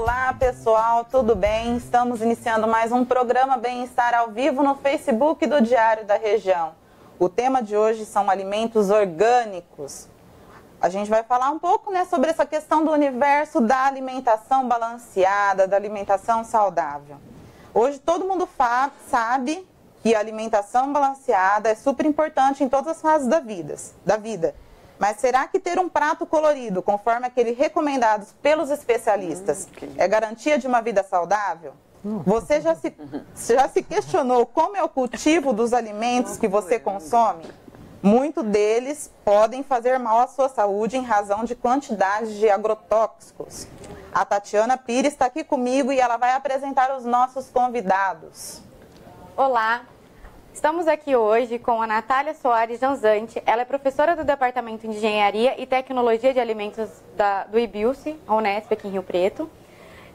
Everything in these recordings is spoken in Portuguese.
Olá pessoal, tudo bem? Estamos iniciando mais um programa Bem-Estar ao vivo no Facebook do Diário da Região. O tema de hoje são alimentos orgânicos. A gente vai falar um pouco, sobre essa questão do universo da alimentação balanceada, da alimentação saudável. Hoje todo mundo sabe que a alimentação balanceada é super importante em todas as fases da vida. Mas será que ter um prato colorido, conforme aquele recomendados pelos especialistas, é garantia de uma vida saudável? Você já se questionou como é o cultivo dos alimentos que você consome? Muitos deles podem fazer mal à sua saúde em razão de quantidades de agrotóxicos. A Tatiana Pires está aqui comigo e ela vai apresentar os nossos convidados. Olá! Estamos aqui hoje com a Natália Soares Janzante. Ela é professora do Departamento de Engenharia e Tecnologia de Alimentos do IBILSE, a Unesp, aqui em Rio Preto.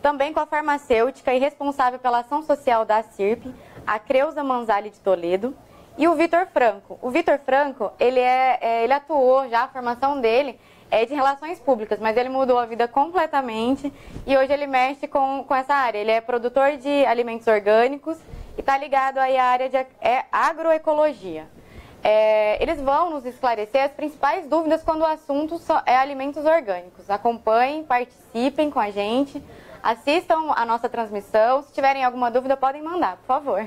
Também com a farmacêutica e responsável pela ação social da CIRP, a Creuza Manzali de Toledo. E o Vitor Franco. O Vitor Franco, ele atuou já, a formação dele é de relações públicas, mas ele mudou a vida completamente e hoje ele mexe com essa área. Ele é produtor de alimentos orgânicos e está ligado aí à área de agroecologia. Eles vão nos esclarecer as principais dúvidas quando o assunto é alimentos orgânicos. Acompanhem, participem com a gente, assistam a nossa transmissão. Se tiverem alguma dúvida, podem mandar, por favor.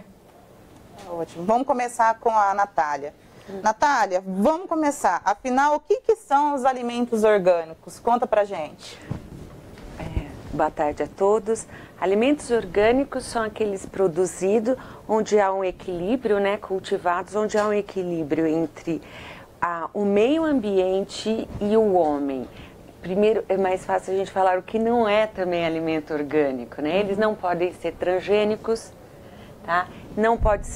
Ótimo. Vamos começar com a Natália. Natália, vamos começar. Afinal, o que são os alimentos orgânicos? Conta pra gente. Boa tarde a todos. Alimentos orgânicos são aqueles produzidos onde há um equilíbrio, cultivados onde há um equilíbrio entre o meio ambiente e o homem. Primeiro, é mais fácil a gente falar o que não é também alimento orgânico, Eles não podem ser transgênicos, tá? Não pode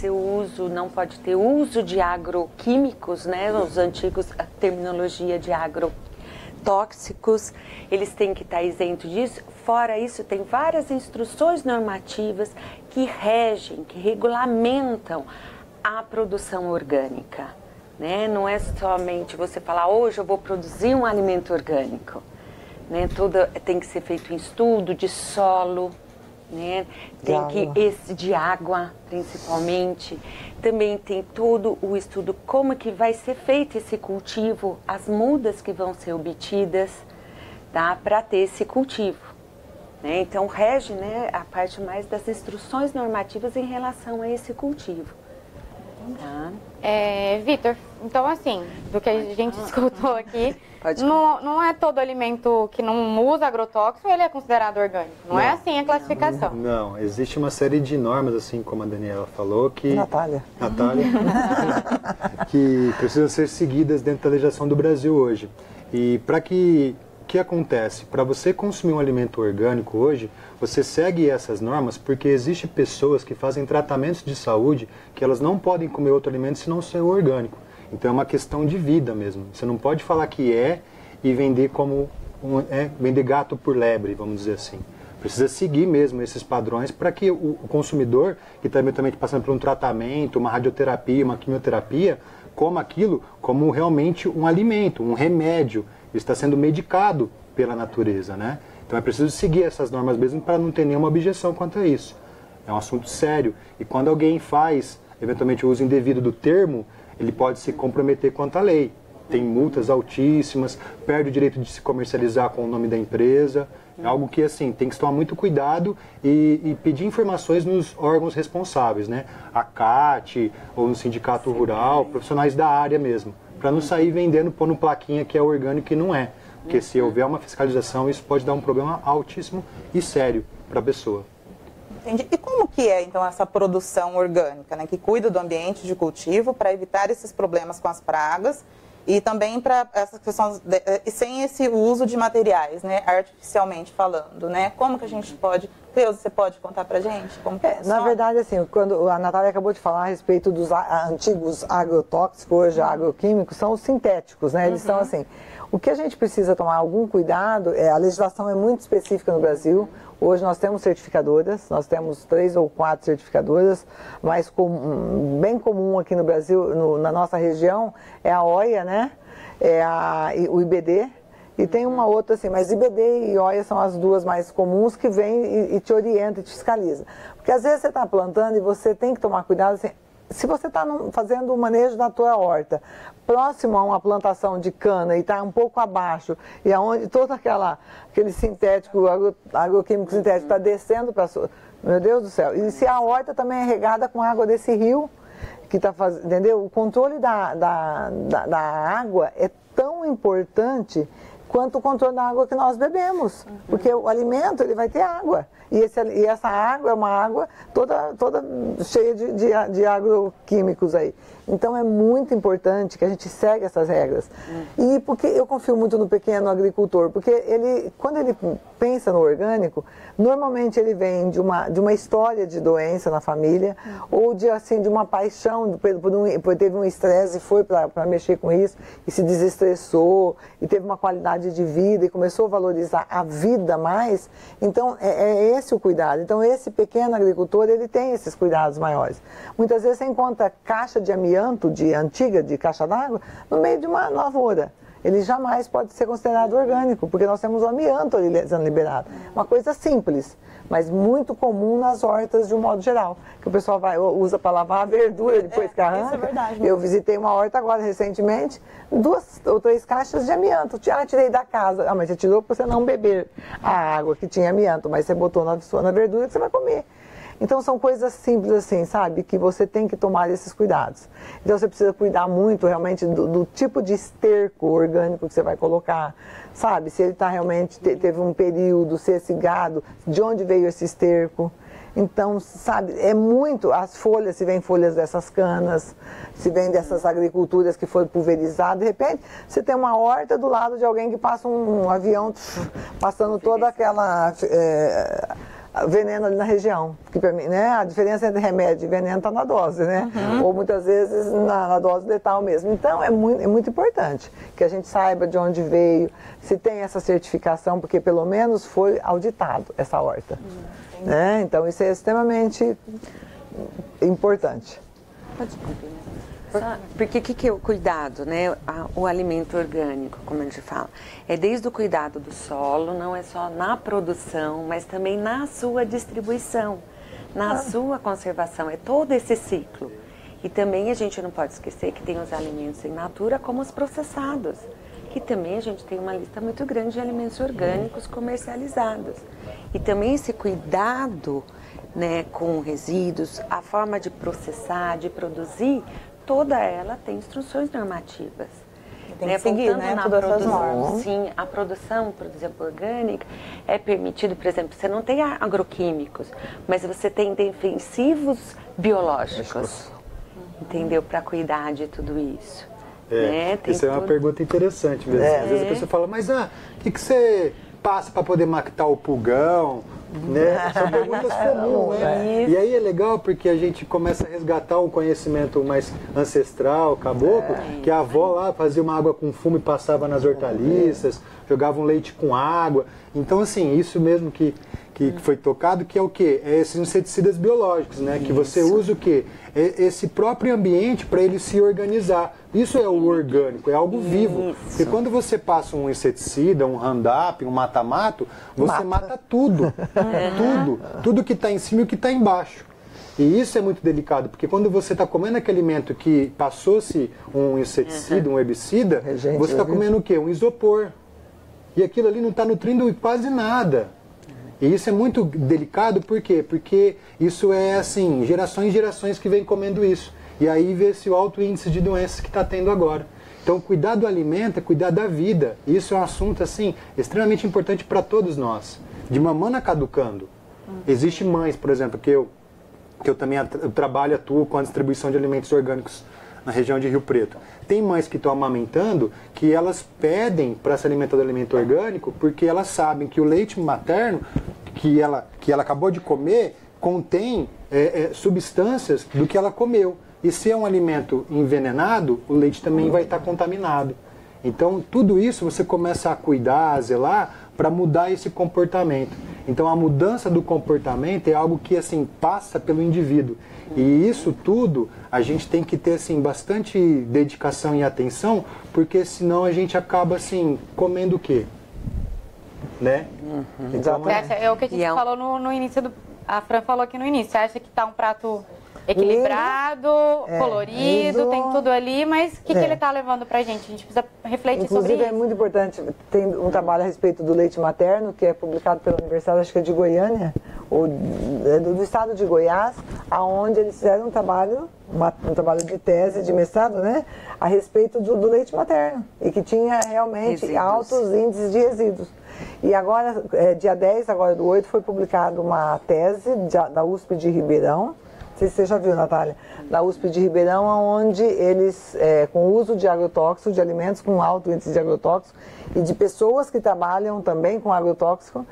ter uso de agroquímicos, Os antigos, a terminologia de agrotóxicos, eles têm que estar isentos disso. Fora isso, tem várias instruções normativas que regem, que regulamentam a produção orgânica, Não é somente você falar, hoje eu vou produzir um alimento orgânico, tem que ser feito em estudo de solo, de água, principalmente. Também tem todo o estudo como que vai ser feito esse cultivo, as mudas que vão ser obtidas, tá, para ter esse cultivo. Então rege, a parte mais das instruções normativas em relação a esse cultivo. Tá? Vitor, então assim, do que a gente escutou aqui, não é todo alimento que não usa agrotóxico, ele é considerado orgânico. Não é assim a classificação. Não, existe uma série de normas, assim como a Daniela falou, que... Natália. Que precisam ser seguidas dentro da legislação do Brasil hoje. E para que... O que acontece? Para você consumir um alimento orgânico hoje, você segue essas normas porque existem pessoas que fazem tratamentos de saúde que elas não podem comer outro alimento se não ser orgânico. Então é uma questão de vida mesmo. Você não pode falar que e vender como vender gato por lebre, vamos dizer assim. Precisa seguir mesmo esses padrões para que o consumidor, que está eventualmente passando por um tratamento, uma radioterapia, uma quimioterapia, coma aquilo como realmente um alimento, um remédio. Está sendo medicado pela natureza, Então é preciso seguir essas normas mesmo para não ter nenhuma objeção quanto a isso. É um assunto sério. E quando alguém faz, eventualmente, o uso indevido do termo, ele pode se comprometer quanto à lei. Tem multas altíssimas, perde o direito de se comercializar com o nome da empresa. É algo que, assim, tem que tomar muito cuidado e pedir informações nos órgãos responsáveis, A CAT, ou no sindicato rural, profissionais da área mesmo. Para não sair vendendo, pondo plaquinha que é orgânico e não é. Porque se houver uma fiscalização, isso pode dar um problema altíssimo e sério para a pessoa. Entendi. E como que é, então, essa produção orgânica, que cuida do ambiente de cultivo para evitar esses problemas com as pragas e também para essas questões, sem esse uso de materiais, artificialmente falando, Como que a gente pode... Cleusa, você pode contar pra gente como que Na verdade, assim, quando a Natália acabou de falar a respeito dos antigos agrotóxicos, hoje agroquímicos, são os sintéticos, Eles são assim. O que a gente precisa tomar algum cuidado, a legislação é muito específica no Brasil. Hoje nós temos certificadoras, nós temos 3 ou 4 certificadoras, mas bem comum aqui no Brasil, na nossa região, é a OIA, o IBD E tem uma outra assim, mas IBD e OIA são as duas mais comuns que vêm e te orienta e te fiscaliza. Porque às vezes você está plantando e você tem que tomar cuidado, assim, se você está fazendo o manejo da tua horta, próximo a uma plantação de cana e está um pouco abaixo, e aonde todo aquele sintético, agroquímico sintético está descendo para a sua... Meu Deus do céu. E se a horta também é regada com água desse rio, que está fazendo, entendeu? O controle da água é tão importante quanto o controle da água que nós bebemos. Porque o alimento, ele vai ter água. E essa água é uma água toda cheia de agroquímicos aí. Então é muito importante que a gente segue essas regras. E porque eu confio muito no pequeno agricultor, porque quando ele pensa no orgânico, normalmente ele vem de uma história de doença na família, ou de uma paixão, teve um estresse e foi para mexer com isso, e se desestressou, e teve uma qualidade de vida, e começou a valorizar a vida mais. Então é esse o cuidado. Então esse pequeno agricultor, ele tem esses cuidados maiores. Muitas vezes você encontra caixa de amianto, antiga de caixa d'água, no meio de uma lavoura. Ele jamais pode ser considerado orgânico, porque nós temos o amianto ali sendo liberado. Uma coisa simples, mas muito comum nas hortas de um modo geral. Que o pessoal usa para lavar a verdura depois que arranca. Isso é verdade. Eu visitei uma horta agora recentemente, 2 ou 3 caixas de amianto. Tirei da casa. Mas você tirou para você não beber a água que tinha amianto, mas você botou na verdura que você vai comer. Então são coisas simples assim, sabe, que você tem que tomar esses cuidados. Então você precisa cuidar muito realmente do tipo de esterco orgânico que você vai colocar, sabe, se ele realmente teve um período, se esse gado, de onde veio esse esterco. Então, sabe, é muito, as folhas, se vem folhas dessas canas, se vem dessas agriculturas que foram pulverizadas, de repente você tem uma horta do lado de alguém que passa um avião passando toda aquela... veneno ali na região, que para mim, né, a diferença entre remédio e veneno está na dose, né, ou muitas vezes na dose letal mesmo. Então é muito importante que a gente saiba de onde veio, se tem essa certificação, porque pelo menos foi auditado essa horta, né? Então isso é extremamente importante. Pode continuar. Porque o que é o cuidado, né? O alimento orgânico, como a gente fala, é desde o cuidado do solo, não é só na produção, mas também na sua distribuição, na sua conservação, é todo esse ciclo. E também a gente não pode esquecer que tem os alimentos in natura como os processados, que também a gente tem uma lista muito grande de alimentos orgânicos comercializados. E também esse cuidado, né, com resíduos, a forma de processar, de produzir, toda ela tem instruções normativas. Tem que seguir, né, todas essas normas. Sim, a produção, por exemplo, orgânica, é permitido, por exemplo, você não tem agroquímicos, mas você tem defensivos biológicos, entendeu? Para cuidar de tudo isso. Né? Isso é uma pergunta interessante mesmo. Às vezes a pessoa fala, mas o que você passa para poder matar o pulgão? Né? São perguntas comuns, né? E aí é legal porque a gente começa a resgatar um conhecimento mais ancestral, caboclo, que a avó lá fazia uma água com fumo e passava nas hortaliças, jogava um leite com água. Então, assim, isso mesmo que foi tocado, que é o quê? É esses inseticidas biológicos, né? Que você usa o quê? É esse próprio ambiente para ele se organizar. Isso é o orgânico, é algo vivo. Porque quando você passa um inseticida, um Roundup, um mata-mato, você mata tudo. Tudo que está em cima e o que está embaixo. E isso é muito delicado, porque quando você está comendo aquele alimento que passou-se um inseticida, um herbicida, você está comendo o quê? Um isopor. E aquilo ali não está nutrindo quase nada. E isso é muito delicado, por quê? Porque isso é assim, gerações e gerações que vem comendo isso. E aí vê-se o alto índice de doenças que está tendo agora. Então, cuidar do alimento é cuidar da vida. Isso é um assunto, assim, extremamente importante para todos nós. De mamana caducando. Existem mães, por exemplo, que eu também trabalho, atuo com a distribuição de alimentos orgânicos na região de Rio Preto. Tem mães que estão amamentando que elas pedem para se alimentar do alimento orgânico porque elas sabem que o leite materno que ela acabou de comer contém substâncias do que ela comeu. E se é um alimento envenenado, o leite também vai estar contaminado. Então, tudo isso você começa a cuidar, a zelar, para mudar esse comportamento. Então a mudança do comportamento é algo que assim passa pelo indivíduo. E isso tudo a gente tem que ter assim bastante dedicação e atenção, porque senão a gente acaba assim comendo o quê? Né? Então, Você acha, é o que a gente falou no início a Fran falou aqui no início. Você acha que tá um prato equilibrado, colorido, lindo. tem tudo ali, mas o que ele tá levando pra gente? A gente precisa refletir sobre Inclusive, isso. é muito importante, tem um trabalho a respeito do leite materno, que é publicado pela Universidade, acho que é de Goiânia, ou do estado de Goiás, aonde eles fizeram um trabalho de tese, de mestrado, né, a respeito do leite materno, e que tinha realmente altos índices de resíduos. E agora, dia 10 agora do 8, foi publicada uma tese da USP de Ribeirão, não sei se você já viu, Natália, da USP de Ribeirão, onde eles, com o uso de agrotóxico, de alimentos com alto índice de agrotóxico, e de pessoas que trabalham também com agrotóxico,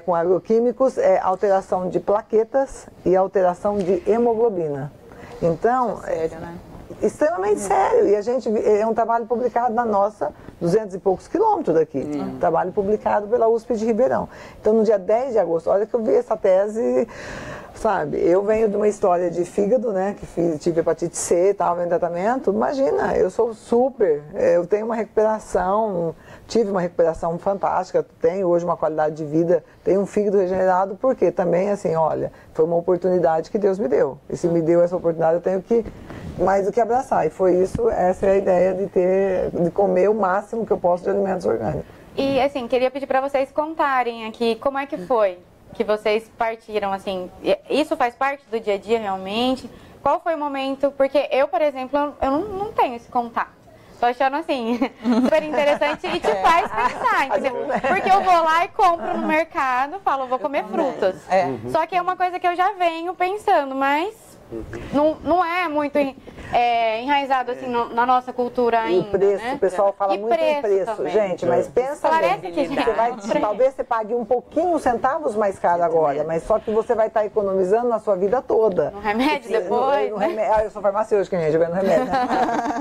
com agroquímicos, alteração de plaquetas e alteração de hemoglobina. Então, Sério, né? Extremamente sério. E a gente é um trabalho publicado na nossa, 200 e poucos quilômetros daqui. Trabalho publicado pela USP de Ribeirão. Então, no dia 10 de agosto, olha que eu vi essa tese, sabe? Eu venho de uma história de fígado, né? Que tive hepatite C, estava em tratamento. Imagina, eu sou super, eu tenho uma recuperação, tive uma recuperação fantástica, tenho hoje uma qualidade de vida, tenho um fígado regenerado, porque também, assim, olha, foi uma oportunidade que Deus me deu. E se me deu essa oportunidade, eu tenho que mais do que abraçar. E foi isso, essa é a ideia de comer o máximo que eu posso de alimentos orgânicos. E, assim, queria pedir para vocês contarem aqui como é que foi que vocês partiram, assim, isso faz parte do dia a dia realmente? Qual foi o momento? Porque eu, por exemplo, eu não tenho esse contato. Tô achando, assim, super interessante e te faz pensar, entendeu? Porque eu vou lá e compro no mercado, falo, vou comer frutas. Só que é uma coisa que eu já venho pensando, mas não é muito enraizado, assim, na nossa cultura ainda, o preço, né? o pessoal fala muito em preço, também. gente, mas pensa bem, Que, talvez você pague um pouquinho centavos mais caro agora, mas só que você vai estar economizando na sua vida toda. No remédio depois, eu sou farmacêutica, gente, vendo remédio. Né?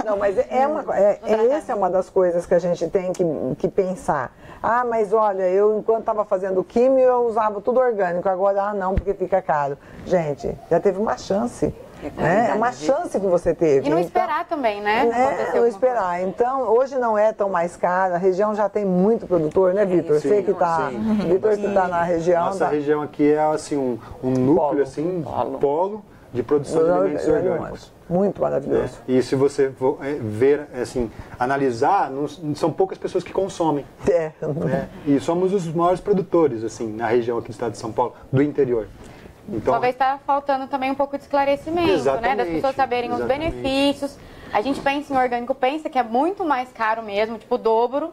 Não, mas essa é uma das coisas que a gente tem que pensar. Ah, mas olha, eu enquanto estava fazendo químio, eu usava tudo orgânico, agora não, porque fica caro. Gente, já teve uma chance. É uma chance que você teve. E não esperar também, né? Não esperar. Então, hoje não é tão mais caro. A região já tem muito produtor, né, Vitor? Você que está. Vitor que está na região. Nossa região aqui é assim um núcleo, Polo. assim, polo de produção de alimentos orgânicos. Muito maravilhoso. E se você for ver, assim, analisar, não são poucas pessoas que consomem. Né? E somos os maiores produtores, assim, na região aqui do estado de São Paulo, do interior. Então, talvez está faltando também um pouco de esclarecimento, né? Das pessoas saberem os benefícios. A gente pensa em orgânico, pensa que é muito mais caro mesmo, tipo o dobro,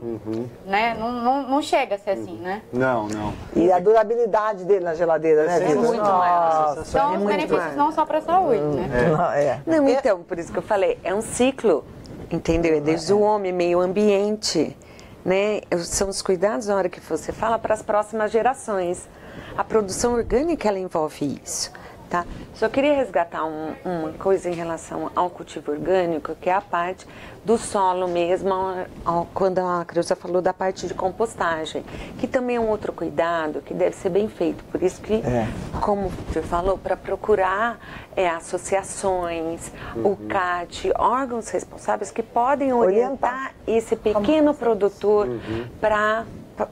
né? Não chega a ser assim, né? Não. E a durabilidade dele na geladeira, né, Vitor? muito maior. Então, os benefícios não só para a saúde, né? Não, então, por isso que eu falei, é um ciclo, entendeu? É desde o homem, meio ambiente, né? São os cuidados, na hora que você fala, para as próximas gerações. A produção orgânica, ela envolve isso, tá? Só queria resgatar uma coisa em relação ao cultivo orgânico, que é a parte do solo mesmo, quando a Creuza falou da parte de compostagem, que também é um outro cuidado que deve ser bem feito. Por isso que, como você falou, para procurar associações, o CAT, órgãos responsáveis que podem orientar esse pequeno produtor para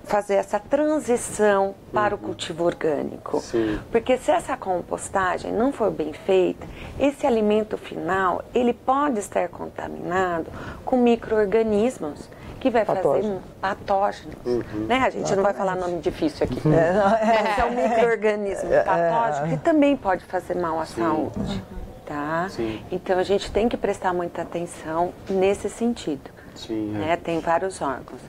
fazer essa transição para o cultivo orgânico. Sim. Porque se essa compostagem não for bem feita, esse alimento final, ele pode estar contaminado com micro-organismos que vai fazer patógenos. Né? A gente não vai falar nome difícil aqui. Mas é um micro-organismo patógeno que também pode fazer mal à saúde. Tá? Então a gente tem que prestar muita atenção nesse sentido. Né? Tem vários órgãos.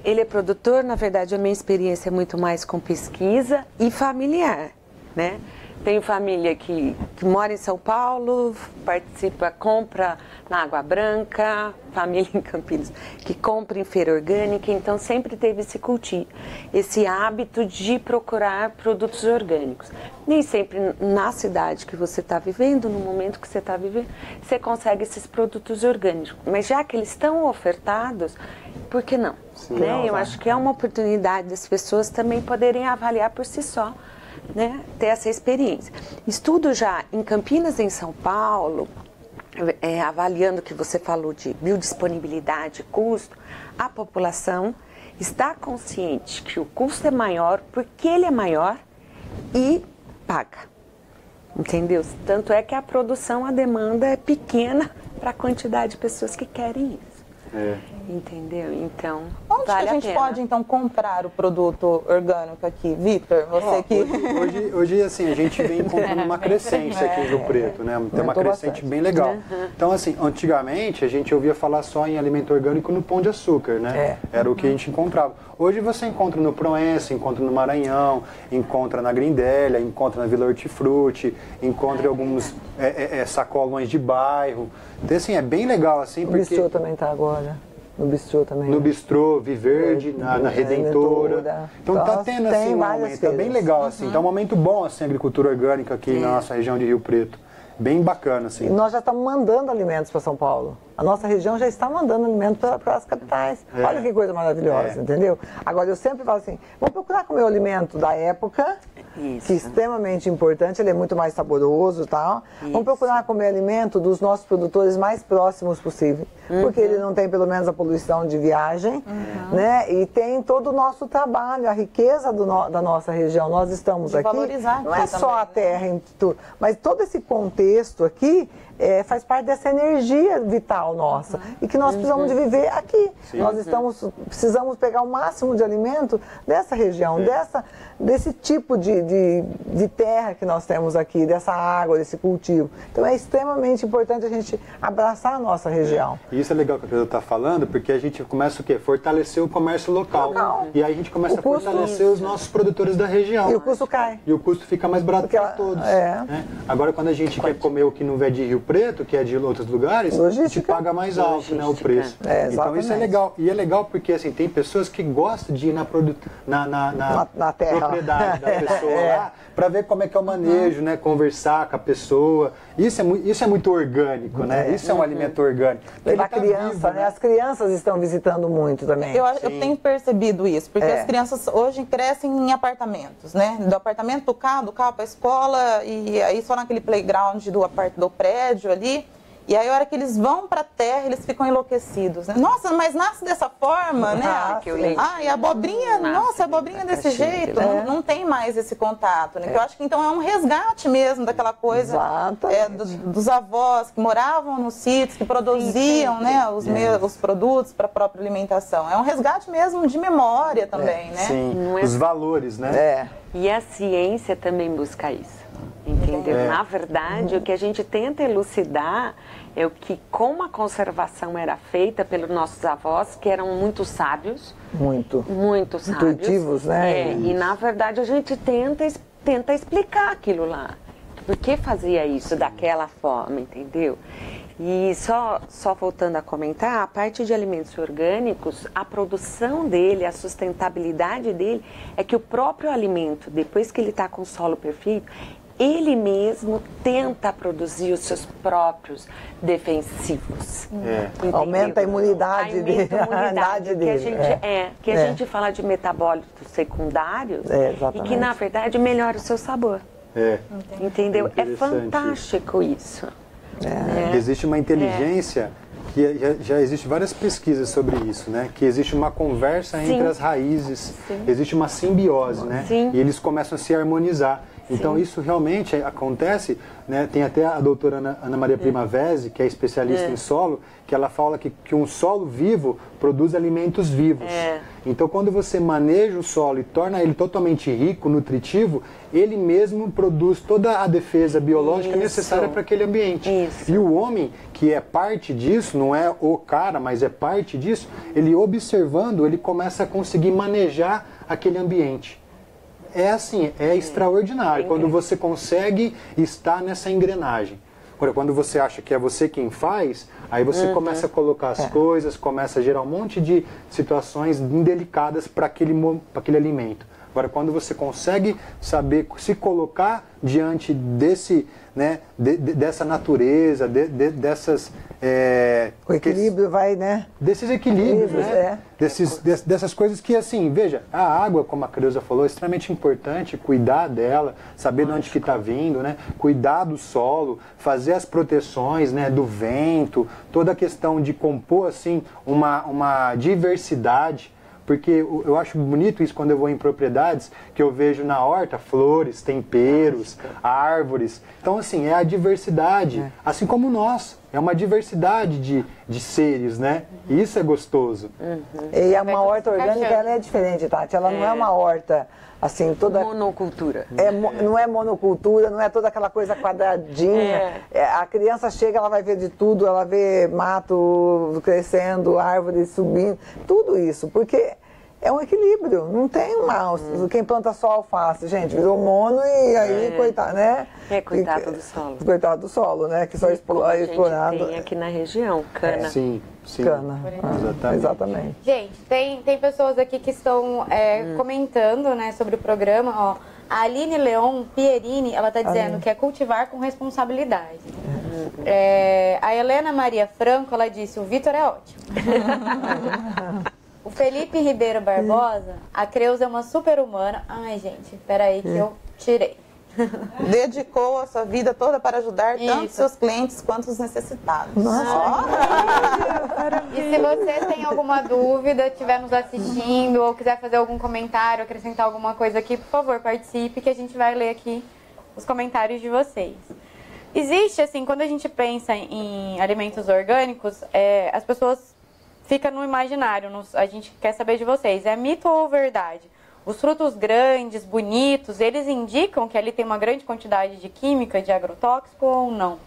Ele é produtor, na verdade a minha experiência é muito mais com pesquisa e familiar, né? Tenho família que mora em São Paulo, participa, compra na Água Branca, família em Campinas que compra em feira orgânica, então sempre teve esse cultivo, esse hábito de procurar produtos orgânicos. Nem sempre na cidade que você está vivendo, no momento que você está vivendo, você consegue esses produtos orgânicos. Mas já que eles estão ofertados, por que não? Sim, né? Eu acho que é uma oportunidade das pessoas também poderem avaliar por si só. Né, ter essa experiência. Estudo já em Campinas, em São Paulo, avaliando o que você falou de biodisponibilidade, custo, a população está consciente que o custo é maior porque ele é maior e paga. Entendeu? Tanto é que a produção, a demanda é pequena para a quantidade de pessoas que querem isso. Entendeu? Então, onde vale que a gente pena. pode, então, comprar o produto orgânico aqui? Vitor, você que... Hoje, assim, a gente vem encontrando uma crescente aqui em Rio Preto, né? Tem uma crescente bem legal. Então, assim, antigamente a gente ouvia falar só em alimento orgânico no Pão de Açúcar, né? Era o que a gente encontrava. Hoje você encontra no Proença, encontra no Maranhão, encontra na Grindélia, encontra na Vila Hortifruti, encontra em alguns sacolões de bairro. Então, assim, é bem legal, assim, porque... O bistrô também está agora. No bistrô também. No bistrô, Viverde, na Redentora. Então tá tendo assim um aumento, tá bem legal assim. Tá um momento bom assim a agricultura orgânica aqui na nossa região de Rio Preto. Bem bacana assim. E nós já estamos mandando alimentos para São Paulo. A nossa região já está mandando alimentos para as capitais. Olha que coisa maravilhosa, entendeu? Agora eu sempre falo assim, vamos procurar comer o alimento da época, que é extremamente importante, ele é muito mais saboroso e tal. Vamos procurar comer alimento dos nossos produtores mais próximos possível, porque ele não tem pelo menos a poluição de viagem, né? E tem todo o nosso trabalho, a riqueza da nossa região. Nós estamos aqui, não é só a terra, mas todo esse contexto aqui faz parte dessa energia vital nossa e que nós precisamos de viver aqui. Nós precisamos pegar o máximo de alimento dessa região, desse tipo de terra que nós temos aqui, dessa água, desse cultivo. Então é extremamente importante a gente abraçar a nossa região. E isso é legal que a Pedro está falando, porque a gente começa o quê? Fortalecer o comércio local. E aí a gente começa a fortalecer os nossos produtores da região. E o custo cai. E o custo fica mais barato para todos. Né? Agora, quando a gente quer comer o que não é de Rio Preto, que é de outros lugares, a gente paga mais alto, né, o preço. Então isso é legal. E é legal porque assim, tem pessoas que gostam de ir na terra, propriedade da pessoa lá, para ver como é que é o manejo, né, conversar com a pessoa. Isso é muito orgânico, né? Isso é um alimento orgânico. Levar criança, vivo, né? As crianças estão visitando muito também. Eu tenho percebido isso, porque as crianças hoje crescem em apartamentos, né? Do apartamento do carro para a escola, e aí só naquele playground do prédio ali. E aí, a hora que eles vão para a terra, eles ficam enlouquecidos, né? Nossa, mas nasce dessa forma, né? E a abobrinha, nossa, a abobrinha desse jeito. Não tem mais esse contato, né? Que eu acho que então é um resgate mesmo daquela coisa dos avós que moravam nos sítios, que produziam, né, os produtos para a própria alimentação. É um resgate mesmo de memória também, né? Sim, os valores, né? E a ciência também busca isso. Entendeu? Na verdade, o que a gente tenta elucidar é o que, como a conservação era feita pelos nossos avós, que eram muito sábios. Muito sábios. Intuitivos, né? E, na verdade, a gente tenta explicar aquilo lá. Por que fazia isso daquela forma, entendeu? E só voltando a comentar, a parte de alimentos orgânicos, a produção dele, a sustentabilidade dele, é que o próprio alimento, depois que ele está com o solo perfeito, ele mesmo tenta produzir os seus próprios defensivos. Aumenta a imunidade dele. Que a gente fala de metabólitos secundários e que, na verdade, melhora o seu sabor. Entendeu? É fantástico isso. Existe uma inteligência que já existe várias pesquisas sobre isso, né? Que existe uma conversa entre as raízes, existe uma simbiose, né? E eles começam a se harmonizar. Então isso realmente acontece, né? Tem até a doutora Ana Maria Primavesi, que é especialista em solo, que ela fala que um solo vivo produz alimentos vivos. Então quando você maneja o solo e torna ele totalmente rico, nutritivo, ele mesmo produz toda a defesa biológica necessária para aquele ambiente. E o homem, que é parte disso, não é o cara, mas é parte disso, ele observando, ele começa a conseguir manejar aquele ambiente. assim, é extraordinário quando você consegue estar nessa engrenagem. Quando você acha que é você quem faz, aí você começa a colocar as coisas, começa a gerar um monte de situações indelicadas para aquele alimento. Agora, quando você consegue saber se colocar diante desse, né, dessa natureza, dessas... o equilíbrio vai, né? Desses equilíbrios, né? Dessas coisas que, assim, veja, a água, como a Creuza falou, é extremamente importante, cuidar dela, saber de onde que está vindo, né? Cuidar do solo, fazer as proteções, né, do vento, toda a questão de compor, assim, uma diversidade. Porque eu acho bonito isso quando eu vou em propriedades, que eu vejo na horta flores, temperos, árvores. Então, assim, é a diversidade, assim como nós. É uma diversidade de seres, né? E isso é gostoso. E uma horta orgânica, ela é diferente, Tati. Ela não é uma horta, assim, toda... Monocultura. Não é monocultura, não é toda aquela coisa quadradinha. A criança chega, ela vai ver de tudo, ela vê mato crescendo, árvores subindo, tudo isso, porque é um equilíbrio, não tem quem planta só alface, gente, virou mono e aí, coitado, né? Coitado do solo. Coitado do solo, né? Que só explorado. Tem aqui na região, cana. Sim. Cana. Exatamente. Gente, tem pessoas aqui que estão comentando, né, sobre o programa, ó. A Aline Leon Pierini, ela está dizendo que é cultivar com responsabilidade. A Helena Maria Franco, ela disse, o Vitor é ótimo. O Felipe Ribeiro Barbosa, a Creuza é uma super-humana. Ai, gente, peraí que eu tirei. Dedicou a sua vida toda para ajudar tanto seus clientes quanto os necessitados. E se você tem alguma dúvida, estiver nos assistindo ou quiser fazer algum comentário, acrescentar alguma coisa aqui, por favor, participe que a gente vai ler aqui os comentários de vocês. Existe, assim, quando a gente pensa em alimentos orgânicos, as pessoas ficam no imaginário, a gente quer saber de vocês, é mito ou verdade? Os frutos grandes, bonitos, eles indicam que ali tem uma grande quantidade de química, de agrotóxico ou não?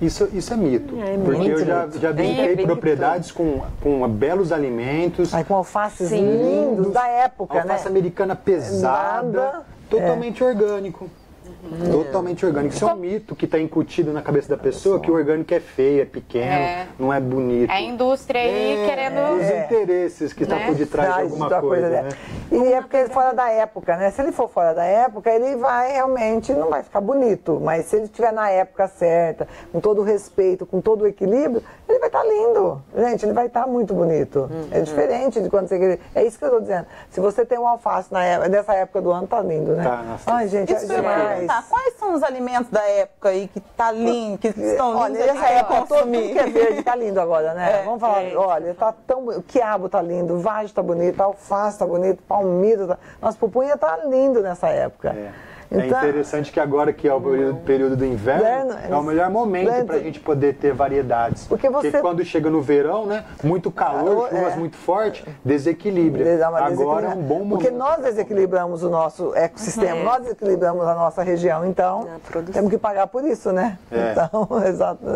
Isso é mito, porque eu já visitei propriedades com belos alimentos. Com alfaces lindos da época, alface americana pesada, totalmente orgânico. Totalmente orgânico. Isso é um mito que está incutido na cabeça da pessoa, que o orgânico é feio, é pequeno, não é bonito. É a indústria aí querendo... Os interesses que estão por detrás de alguma coisa, né? E é porque ele é fora da época, né? Se ele for fora da época, ele vai realmente, não vai ficar bonito. Mas se ele estiver na época certa, com todo o respeito, com todo o equilíbrio, ele vai estar lindo. Gente, ele vai estar muito bonito. É diferente de quando você... É isso que eu estou dizendo. Se você tem um alface nessa época do ano, tá lindo, né? Ai, gente, é demais. Quais são os alimentos da época aí que tá lindo, que estão lindos? Olha, nessa época tudo que é verde tá lindo agora, né? Vamos falar, olha, tá tão... O quiabo tá lindo, o vagem tá bonito, a alface tá bonito, palmito tá... Nossa, pupunha tá lindo nessa época. Então, é interessante que agora que é o período do inverno, é o melhor momento para a gente poder ter variedades. Porque quando chega no verão, né, muito calor, chuvas muito fortes, desequilibra. Agora é um bom momento. Porque nós desequilibramos o nosso ecossistema, nós desequilibramos a nossa região, então temos que pagar por isso, né? Então,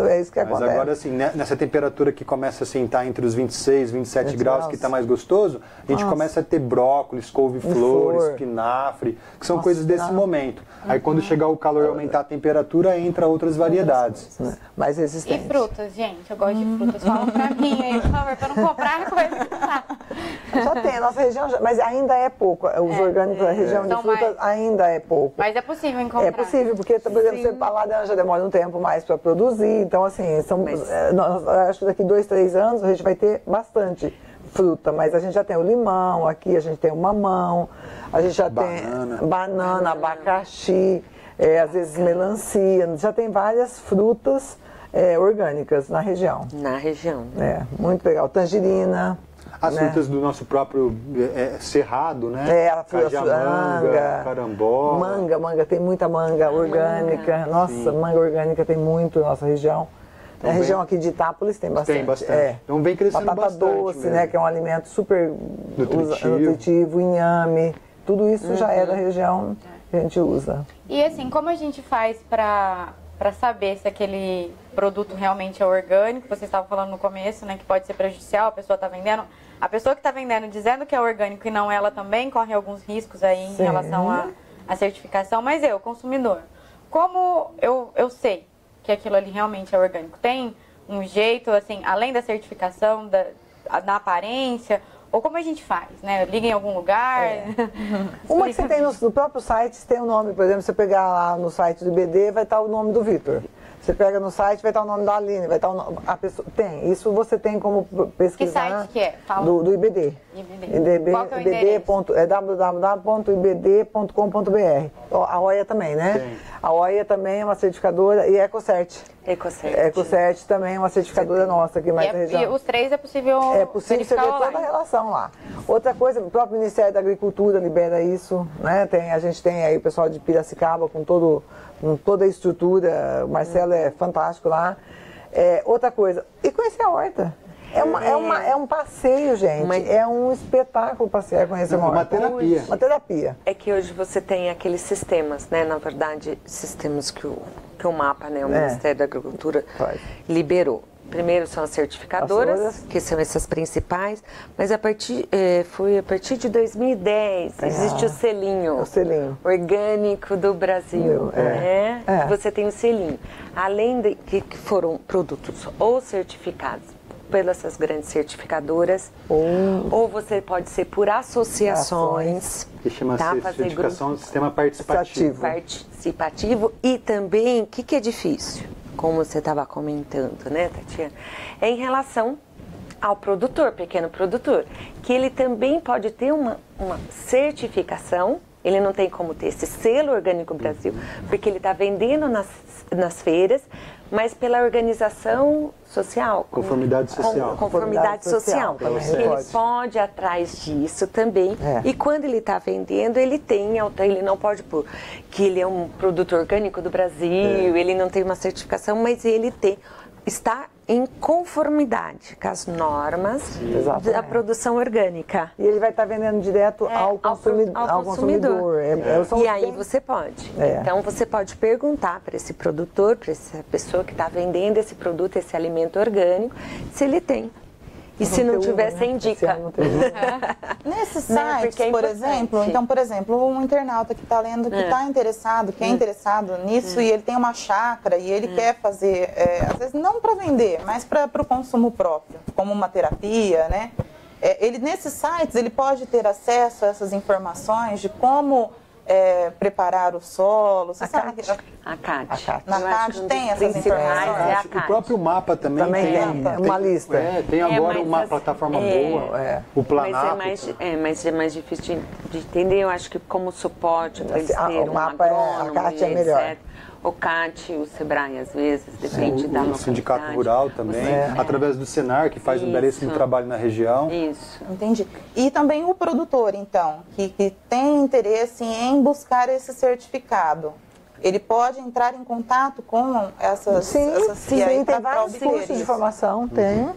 é isso que acontece. Mas agora, assim, nessa temperatura que começa assim, tá entre os 26, 27 graus, que está mais gostoso, a gente começa a ter brócolis, couve-flor, espinafre, que são coisas desse momento. Aí quando chegar o calor e aumentar a temperatura, entra outras variedades. Mais resistentes. E frutas, gente? Eu gosto de frutas. Fala pra mim aí, por favor, pra não comprar coisa que tá. Já tem, a nossa região, mas ainda é pouco. Os orgânicos da região de frutas ainda é pouco. Mas é possível encontrar. É possível, porque, por exemplo, você falar dela já demora um tempo mais para produzir. Então, assim, acho que daqui 2, 3 anos a gente vai ter bastante fruta, mas a gente já tem o limão aqui, a gente tem o mamão, a gente já tem banana, abacaxi, às vezes melancia, já tem várias frutas orgânicas na região. Na região. Muito legal. Tangerina. As frutas do nosso próprio cerrado, né? Cajamanga, carambola. Manga, tem muita manga orgânica. Nossa, manga orgânica tem muito na nossa região. Na região aqui de Itápolis tem bastante. Tem bastante. Então vem crescendo batata bastante. Doce, né? Que é um alimento super nutritivo, inhame. Tudo isso já é da região que a gente usa. E assim, como a gente faz para para saber se aquele produto realmente é orgânico? Vocês estavam falando no começo, né, que pode ser prejudicial, a pessoa está vendendo. A pessoa que está vendendo dizendo que é orgânico e não ela também corre alguns riscos aí em relação à certificação. Mas eu, consumidor, como eu sei que aquilo ali realmente é orgânico? Tem um jeito, assim, além da certificação, da aparência, ou como a gente faz, né? Liga em algum lugar? Uma que você tem no próprio site, tem o nome, por exemplo, você pegar lá no site do IBD, vai estar o nome do Vitor. Você pega no site, vai estar o nome da Aline, vai estar o nome, a pessoa, tem, isso você tem como pesquisar. Que site que é? Fala. Do IBD. Qual que é o endereço? www.ibd.com.br. A OIA também, né? Tem. A OIA também é uma certificadora e EcoCert. EcoCert também é uma certificadora nossa aqui mais na região. E os três é possível você ver toda a relação lá. Outra coisa, o próprio Ministério da Agricultura libera isso, né? A gente tem aí o pessoal de Piracicaba com toda a estrutura, o Marcelo é fantástico lá. Outra coisa, e conhecer a horta. É um passeio, gente. É um espetáculo passear, conhecer uma horta. Uma terapia. Uma terapia. É que hoje você tem aqueles sistemas, né? Na verdade, sistemas que o MAPA, né? O Ministério da Agricultura liberou. Primeiro são as certificadoras, que são essas principais, mas foi a partir de 2010, existe o selinho. O selinho. Orgânico do Brasil. Você tem o selinho. Além de que foram produtos ou certificados pelas essas grandes certificadoras, ou você pode ser por associações. Que chama-se certificação de sistema participativo. Participativo. E também, o que é difícil? Como você estava comentando, né, Tatiana? É em relação ao produtor, pequeno produtor, que ele também pode ter uma certificação. Ele não tem como ter esse selo Orgânico Brasil, porque ele está vendendo nas feiras, mas pela organização social. Conformidade social. Conformidade social. Ele pode ir atrás disso também. E quando ele está vendendo, ele não pode pôr que ele é um produto orgânico do Brasil, ele não tem uma certificação, mas ele está em conformidade com as normas da produção orgânica. E ele vai estar vendendo direto ao consumidor. E aí você pode. Então você pode perguntar para esse produtor, para essa pessoa que está vendendo esse produto, esse alimento orgânico, se ele tem. E se não tiver, você indica. Nesses sites, por exemplo, um internauta que está lendo, que está interessado, que é interessado nisso, e ele tem uma chácara e ele quer fazer, às vezes não para vender, mas para o consumo próprio, como uma terapia, né? Nesses sites ele pode ter acesso a essas informações de como preparar o solo. Você sabe a CAT. Na CAT tem essas informações. O próprio MAPA também tem uma lista. Tem agora uma plataforma boa, o Planato. Mas é mais difícil de entender. Eu acho que como suporte para eles terem um agrônomo, a CAT é melhor. O CAT, o SEBRAE, às vezes, depende da localidade. O Sindicato Rural também, através do Senar, que faz um belíssimo trabalho na região. Isso. Entendi. E também o produtor, então, que tem interesse em buscar esse certificado. Ele pode entrar em contato com essas... Sim, tem vários cursos de formação, tem.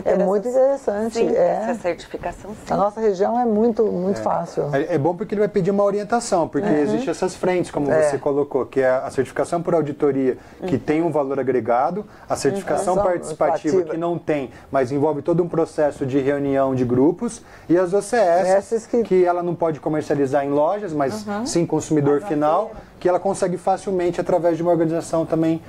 É muito interessante. Essa certificação, sim. A nossa região é muito fácil. É bom porque ele vai pedir uma orientação, porque existem essas frentes, como você colocou, que é a certificação por auditoria, que tem um valor agregado, a certificação participativa, que não tem, mas envolve todo um processo de reunião de grupos, e as OCS, que ela não pode comercializar em lojas, mas sim consumidor final, que ela consegue facilmente através de uma organização também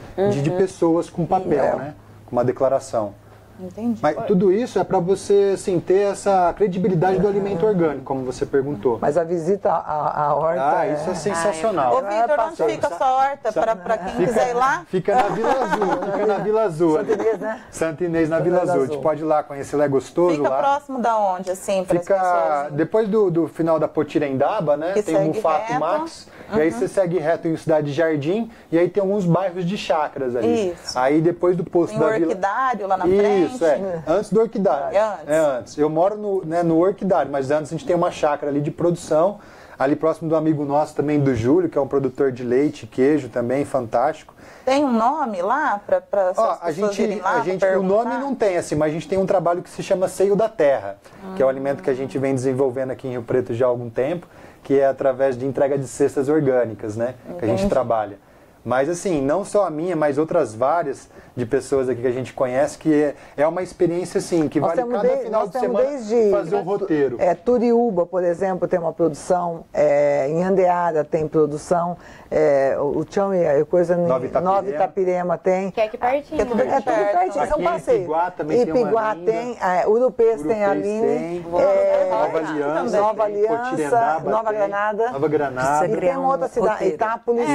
de pessoas com papel, né? Com uma declaração. Entendi. Mas tudo isso é para você assim, ter essa credibilidade do alimento orgânico, como você perguntou. Mas a visita à horta... isso é sensacional. Ô, Vitor, onde fica a sua horta? Para quem quiser ir lá? Fica na Vila Azul. Santa Inês, né? Santa Inês, na Vila Azul. A gente pode ir lá conhecer, lá é gostoso. Fica lá. Próximo da onde, assim, para as pessoas? Depois do final da Potirendaba, né? Que tem o Mufato Max. E aí você segue reto em Cidade Jardim. E aí tem alguns bairros de chácaras ali. Isso. Aí depois do posto da Vila... Tem o Orquidário lá na frente. Isso, antes do Orquidário. Antes. Eu moro no Orquidário, mas antes a gente tem uma chácara ali de produção, ali próximo do amigo nosso também, do Júlio, que é um produtor de leite e queijo também, fantástico. Tem um nome lá para a gente o nome não tem, assim, mas a gente tem um trabalho que se chama Seio da Terra, que é o alimento que a gente vem desenvolvendo aqui em Rio Preto já há algum tempo, que é através de entrega de cestas orgânicas, né? Que a gente trabalha. Mas assim, não só a minha, mas outras várias de pessoas aqui que a gente conhece, que é uma experiência assim, que vale cada final de semana fazer um roteiro. Turiúba, por exemplo, tem uma produção, em Andeara tem produção, o Chão e coisa Nova Itapirema tem. Que é aqui pertinho. É tudo pertinho, são passeios. Ipiguá também Ipiguá tem, Urupês tem a Aline, Nova Aliança, Nova Granada. E tem uma outra cidade, Itápolis,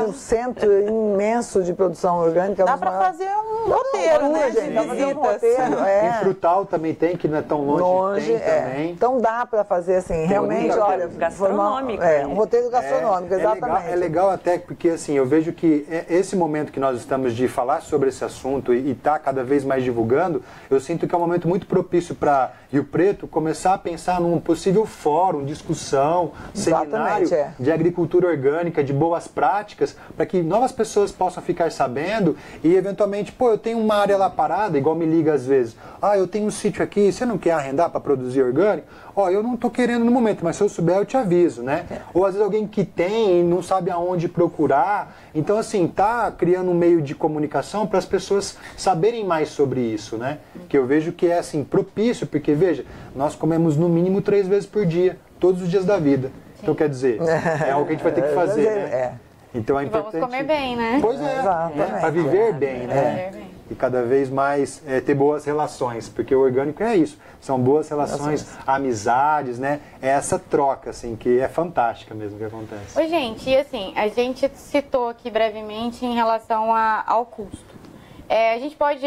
um centro imenso de produção orgânica. Dá para fazer um roteiro, né? Dá para fazer um roteiro. Em Frutal também tem, que não é tão longe, tem também. Então dá para fazer assim, realmente, olha, gastronômico. Um roteiro gastronômico, exatamente. É legal até porque assim, eu vejo que esse momento que nós estamos de falar sobre esse assunto e tá cada vez mais divulgando, eu sinto que é um momento muito propício para Rio Preto começar a pensar num possível fórum, discussão, seminário de agricultura orgânica, de boas práticas, para que novas pessoas possam ficar sabendo e eventualmente, pô, eu tenho uma área lá parada, igual me liga às vezes, eu tenho um sítio aqui, você não quer arrendar para produzir orgânico? Eu não estou querendo no momento, mas se eu souber eu te aviso, né? Ou às vezes alguém que tem e não sabe aonde procurar. Então, assim, tá criando um meio de comunicação para as pessoas saberem mais sobre isso, né? Que eu vejo que é, assim, propício, porque, veja, nós comemos no mínimo 3 vezes por dia, todos os dias da vida. Sim. Então, quer dizer, é algo que a gente vai ter que fazer, né? Então é importante. Vamos comer bem, né? Pois é, para viver bem, né? E cada vez mais ter boas relações, porque o orgânico é isso, são boas relações, amizades, né? É essa troca, assim, que é fantástica mesmo que acontece. Oi, gente, e assim, a gente citou aqui brevemente em relação ao custo. A gente pode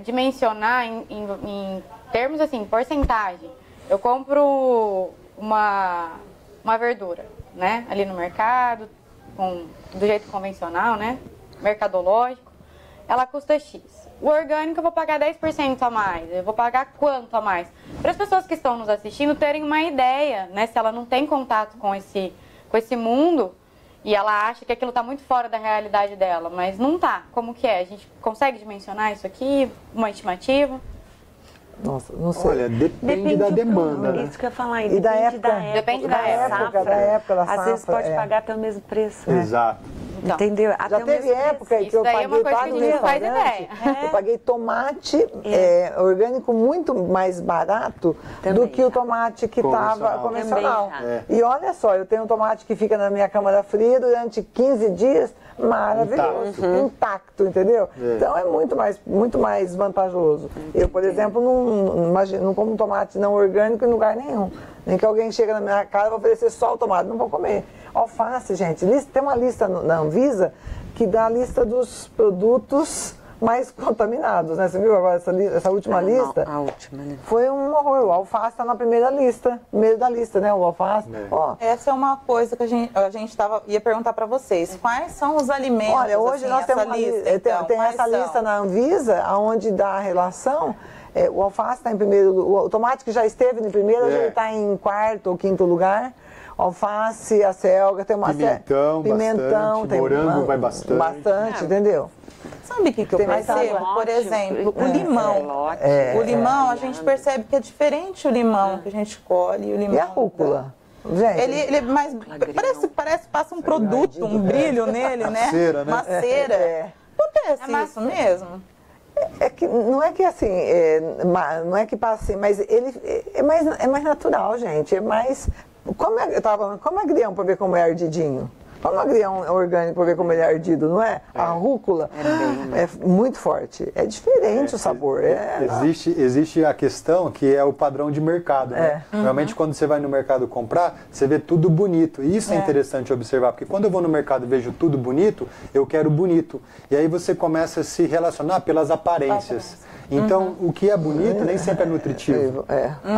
dimensionar em termos, assim, porcentagem. Eu compro uma verdura, né? Ali no mercado, do jeito convencional, né? Mercadológico. Ela custa X. O orgânico eu vou pagar 10% a mais. Eu vou pagar quanto a mais? Para as pessoas que estão nos assistindo terem uma ideia, né? Se ela não tem contato com esse mundo e ela acha que aquilo está muito fora da realidade dela, mas não tá. Como que é? A gente consegue dimensionar isso aqui? Uma estimativa? Nossa, não sei. Olha, depende da demanda, né? Isso que eu ia falar, e da época. Depende da época. Da safra. Às vezes pode pagar até o mesmo preço. Exato. Então, entendeu? Já teve época que eu paguei eu paguei tomate orgânico muito mais barato do que o tomate que estava convencional. E olha só, eu tenho um tomate que fica na minha câmara fria durante 15 dias, maravilhoso, intacto, entendeu? Então é muito mais vantajoso. Eu, por exemplo, não como tomate não orgânico em lugar nenhum. Nem que alguém chega na minha casa e vai oferecer só o tomate, não vou comer. Alface, gente, tem uma lista na Anvisa que dá a lista dos produtos mais contaminados, né? Você viu agora essa última lista? A última, né? Foi um horror. O alface está na primeira lista, no meio da lista, né? O alface. Essa é uma coisa que a gente ia perguntar para vocês. Quais são os alimentos? Olha, hoje nós temos tem essa lista na Anvisa, onde dá a relação. O alface está em primeiro, o tomate que já esteve em primeiro, hoje ele está em 4º ou 5º lugar. Alface, a selga, tem uma pimentão, bastante, tem morango vai bastante. Entendeu? Sabe o que eu percebo? Por exemplo, o limão. O limão, a gente percebe que é diferente o limão que a gente colhe e o limão. E a rúcula? Gente, ele é mais. Parece passa um produto, um brilho nele, né? Cera, né? Uma cera. Acontece isso mesmo? É que não é que assim, não é que passa assim, mas ele é mais natural, gente. É mais. Como é agrião para ver como é ardidinho? Como agrião orgânico para ver como ele é ardido, não é? A rúcula é muito forte. É diferente o sabor. Existe a questão que é o padrão de mercado, né? Realmente quando você vai no mercado comprar, você vê tudo bonito. E isso é interessante observar, porque quando eu vou no mercado e vejo tudo bonito, eu quero bonito. E aí você começa a se relacionar pelas aparências. Então, o que é bonito nem sempre é nutritivo.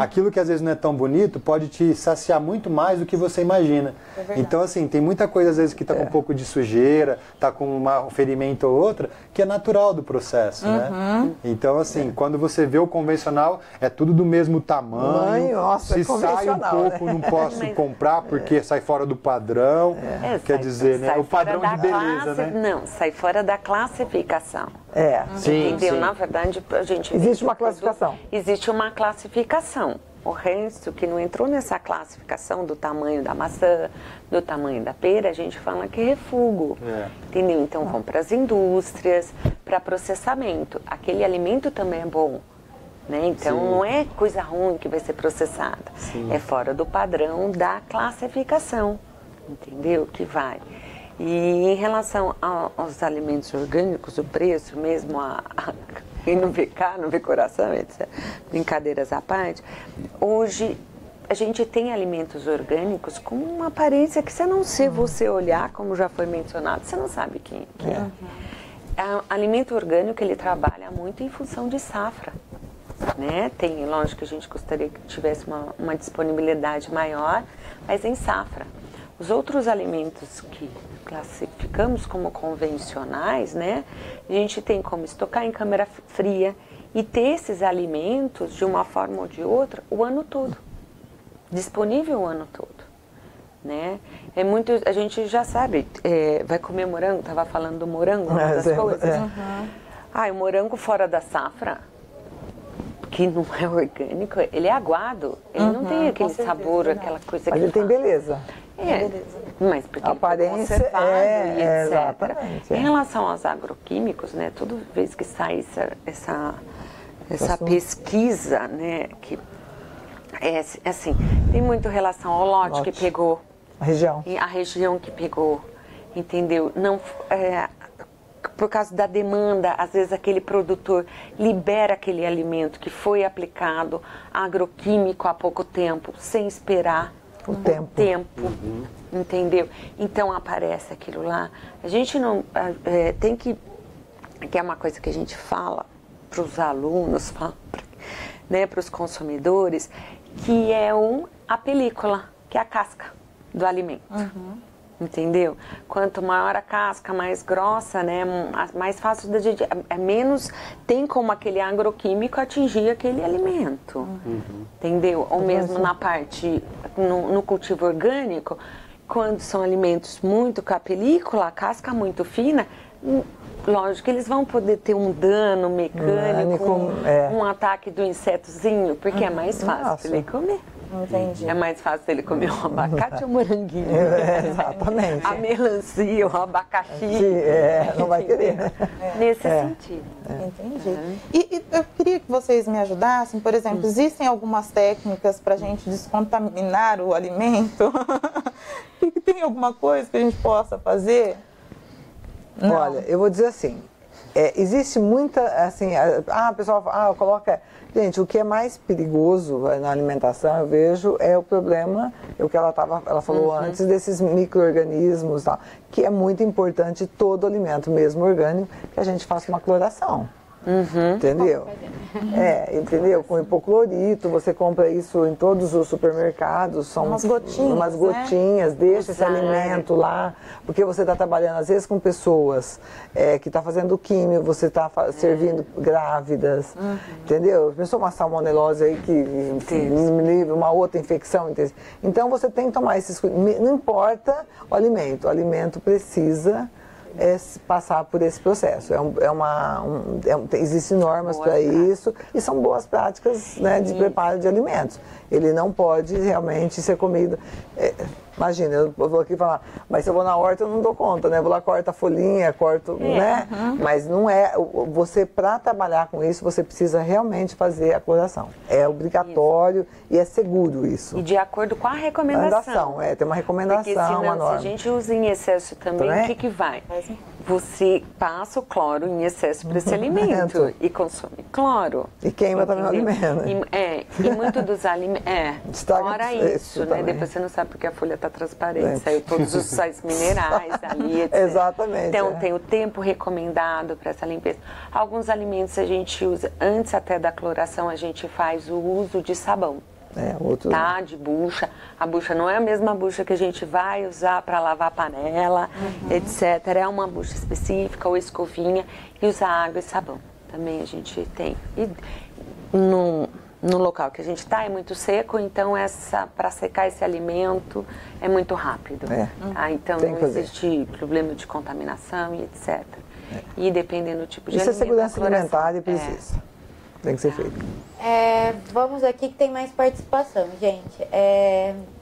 Aquilo que às vezes não é tão bonito pode te saciar muito mais do que você imagina. Então, assim, tem muita coisa às vezes que está com um pouco de sujeira, está com um ferimento ou outra, que é natural do processo, né? Então, assim, quando você vê o convencional, é tudo do mesmo tamanho. Se sai um pouco, não posso comprar porque sai fora do padrão. Quer dizer, né? O padrão de beleza, né? Não, sai fora da classificação. Sim, entendeu? Na verdade, a gente... Existe uma classificação. Existe uma classificação. O resto que não entrou nessa classificação do tamanho da maçã, do tamanho da pera, a gente fala que é refúgio. Entendeu? Então vão para as indústrias, para processamento. Aquele alimento também é bom. Né? Então não é coisa ruim que vai ser processada. É fora do padrão da classificação. Entendeu? Que vai. E em relação aos alimentos orgânicos, o preço mesmo, quem não vê cá, não vê coração, etc. Brincadeiras à parte. Hoje, a gente tem alimentos orgânicos com uma aparência que, se você olhar, como já foi mencionado, você não sabe quem é. O alimento orgânico, ele trabalha muito em função de safra. Né? Tem, lógico que a gente gostaria que tivesse uma disponibilidade maior, mas em safra. Os outros alimentos que classificamos como convencionais, né? A gente tem como estocar em câmara fria e ter esses alimentos de uma forma ou de outra o ano todo, disponível o ano todo, né? É muito, a gente já sabe, vai comer morango, estava falando do morango, uma das coisas. O morango fora da safra, que não é orgânico, ele é aguado, ele não tem aquele sabor, aquela coisa. Mas ele tem beleza. Mas porque a aparência ele foi conservado e etc. Exatamente. Em relação aos agroquímicos, né, toda vez que sai essa pesquisa, né, que é assim, tem muito relação ao lote que pegou, a região que pegou, entendeu? Não por causa da demanda, às vezes aquele produtor libera aquele alimento que foi aplicado agroquímico há pouco tempo, sem esperar o tempo. Entendeu? Então aparece aquilo lá. A gente não tem que é uma coisa que a gente fala para os alunos, né, para os consumidores, que é a película, que é a casca do alimento. Entendeu? Quanto maior a casca, mais grossa, né, mais fácil da gente, menos tem como aquele agroquímico atingir aquele alimento. Entendeu? Ou mesmo na parte, no cultivo orgânico, quando são alimentos muito com a película, a casca muito fina, lógico que eles vão poder ter um dano mecânico, um ataque do insetozinho, porque é mais fácil ele comer. Entendi. É mais fácil ele comer um abacate ou um moranguinho. Exatamente. A melancia, o abacaxi. Não vai querer. Nesse sentido. Entendi. E eu queria que vocês me ajudassem, por exemplo, existem algumas técnicas para a gente descontaminar o alimento? Tem alguma coisa que a gente possa fazer? Não. Olha, eu vou dizer assim, existe muita, assim, o pessoal fala, coloca... Gente, o que é mais perigoso na alimentação, eu vejo, é o problema, o que ela falou antes, desses micro-organismos, que é muito importante todo alimento, mesmo orgânico, que a gente faça uma cloração. Entendeu? Entendeu? Com hipoclorito, você compra isso em todos os supermercados, são umas gotinhas, deixa esse alimento lá, porque você está trabalhando às vezes com pessoas que estão fazendo químio, você está servindo grávidas, entendeu? Pensou uma salmonelose aí que livra uma outra infecção. Então você tem que tomar esses cuidados, não importa o alimento precisa passar por esse processo. Existem normas para isso e são boas práticas, né, de preparo de alimentos. Ele não pode realmente ser comido. Imagina, eu vou aqui falar, mas se eu vou na horta eu não dou conta, né? Vou lá, corto a folhinha, né? Mas não é, você para trabalhar com isso, você precisa realmente fazer a cloração. É obrigatório e é seguro isso. E de acordo com a recomendação. Tem uma recomendação, porque senão, uma norma. se a gente usa em excesso também, o que vai? Você passa o cloro em excesso para esse alimento e consome cloro. E queima também o alimento. E muito dos alimentos... fora isso, né? Depois você não sabe porque a folha está transparente, saiu todos os sais minerais ali, etc. Exatamente. Então tem o tempo recomendado para essa limpeza. Alguns alimentos a gente usa, antes até da cloração, a gente faz o uso de sabão. De bucha. A bucha não é a mesma bucha que a gente vai usar para lavar a panela, etc. É uma bucha específica ou escovinha e usar água e sabão. Também a gente tem. E no local que a gente está é muito seco, então para secar esse alimento é muito rápido. Então não existe problema de contaminação e etc. E dependendo do tipo de alimento. Isso é segurança alimentar e precisa. tem que ser feito. Vamos aqui que tem mais participação, gente.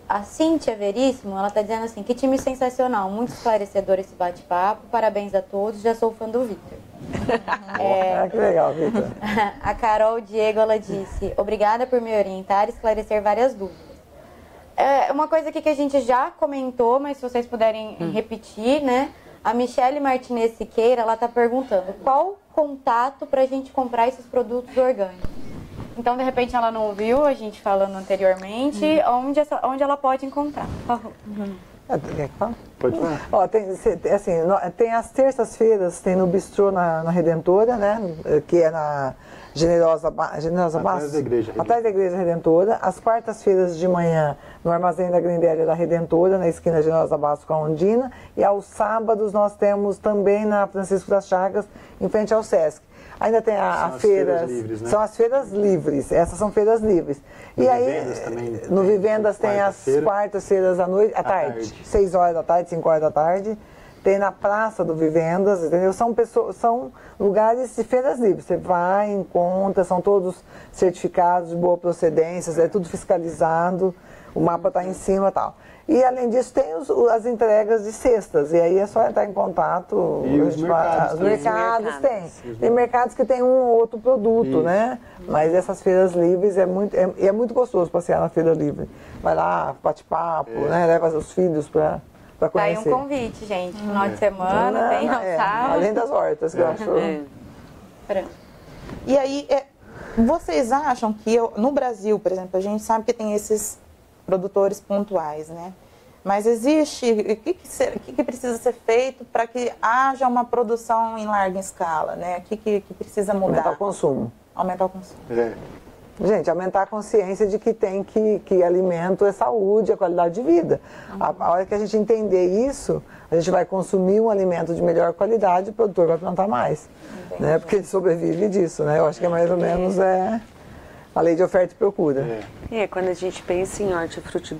A Cíntia Veríssimo, ela está dizendo assim, que time sensacional, muito esclarecedor esse bate-papo, parabéns a todos, já sou fã do Vitor. Que legal, Vitor. A Carol Diego, ela disse, obrigada por me orientar e esclarecer várias dúvidas. Uma coisa aqui que a gente já comentou, mas se vocês puderem repetir, né? A Michele Martinez Siqueira, ela está perguntando, qual contato para a gente comprar esses produtos orgânicos? Então, de repente, ela não ouviu a gente falando anteriormente, onde ela pode encontrar. Pode falar. Ó, tem as terças-feiras, tem no Bistrô na Redentora, né? Que é na Generosa Atrás da Igreja Redentora. Atrás da Igreja Redentora. As quartas-feiras de manhã, no Armazém da Grindélia da Redentora, na esquina Generosa Bastos com a Ondina. E aos sábados nós temos também na Francisco das Chagas, em frente ao Sesc. Ainda tem a feiras livres, né? São as feiras livres, essas são feiras livres. No Vivendas também. No Vivendas tem as quartas-feiras à tarde, 6 horas da tarde, 5 horas da tarde. Tem na Praça do Vivendas, entendeu? São lugares de feiras livres. Você vai, encontra, são todos certificados de boa procedência, é tudo fiscalizado, o mapa está em cima e tal. E, além disso, tem as entregas de cestas. E aí é só entrar em contato. E os mercados têm. Tem mercados que tem um ou outro produto, né? Mas essas feiras livres é muito gostoso passear na feira livre. Vai lá, bate-papo, né? Leva os filhos para conhecer. Tá aí um convite, gente. Final de semana, tem ao sábado. Além das hortas, que eu acho. E aí, vocês acham que no Brasil, por exemplo, a gente sabe que tem esses produtores pontuais, né? Mas existe, o que precisa ser feito para que haja uma produção em larga escala, né? O que precisa mudar? Aumentar o consumo. Aumentar o consumo. Gente, aumentar a consciência de que que alimento é saúde, é qualidade de vida. A hora que a gente entender isso, a gente vai consumir um alimento de melhor qualidade e o produtor vai plantar mais. Né? Porque ele sobrevive disso, né? Eu acho que é mais ou menos a lei de oferta e procura. Quando a gente pensa em hortifruti,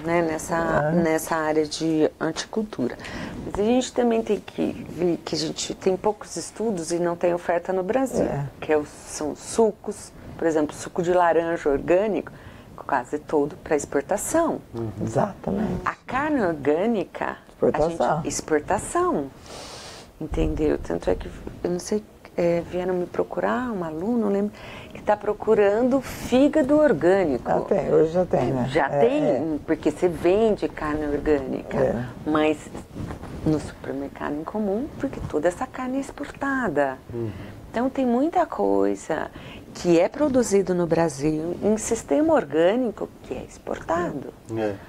né, nessa área de horticultura. Mas a gente também tem que ver que a gente tem poucos estudos e não tem oferta no Brasil, são sucos, por exemplo, suco de laranja orgânico, quase todo para exportação. Exatamente. A carne orgânica, exportação. Entendeu? Tanto é que, eu não sei, vieram me procurar, um aluno, não lembro, que está procurando fígado orgânico. Hoje já tem, né? Já tem, porque você vende carne orgânica, mas no supermercado em comum, porque toda essa carne é exportada. Então tem muita coisa que é produzido no Brasil em sistema orgânico que é exportado.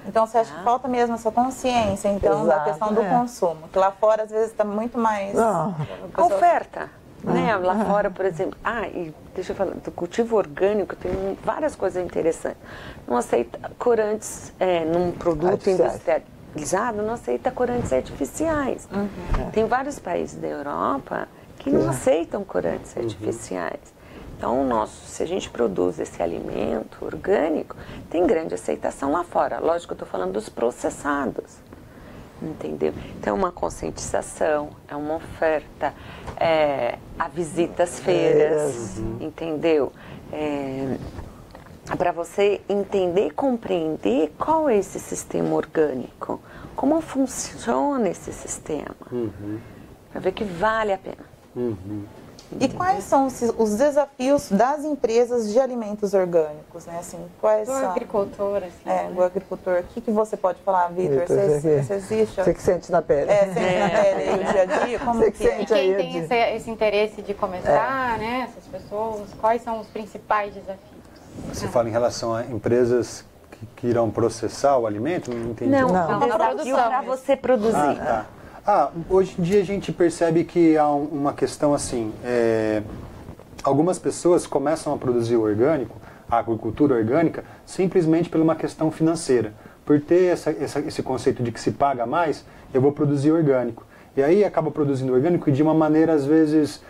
Então você acha que falta mesmo essa consciência, então, da questão do consumo? Que lá fora, às vezes, está muito mais... A oferta. Né? Lá fora, por exemplo, e deixa eu falar, do cultivo orgânico tem várias coisas interessantes. Não aceita corantes num produto industrializado, não aceita corantes artificiais. Tem vários países da Europa que não aceitam corantes artificiais. Então, se a gente produz esse alimento orgânico, tem grande aceitação lá fora. Lógico, eu estou falando dos processados. Entendeu? Então, uma conscientização, é uma oferta, a visita às feiras, entendeu? Para você entender e compreender qual é esse sistema orgânico, como funciona esse sistema, para ver que vale a pena. E quais são os desafios das empresas de alimentos orgânicos, né? Assim, quais do são? Agricultor, assim. Do agricultor. O que você pode falar, Vitor? Você existe? Você que sente na pele. Sente na pele aí, no dia a dia? Como que é? E quem tem esse interesse de começar, né? Essas pessoas, quais são os principais desafios? Você fala em relação a empresas que irão processar o alimento? Não entendi. Não, desafio para você produzir. Hoje em dia a gente percebe que há uma questão assim, algumas pessoas começam a produzir o orgânico, a agricultura orgânica, simplesmente por uma questão financeira. Por ter esse conceito de que se paga mais, eu vou produzir orgânico. E aí acaba produzindo orgânico de uma maneira, às vezes,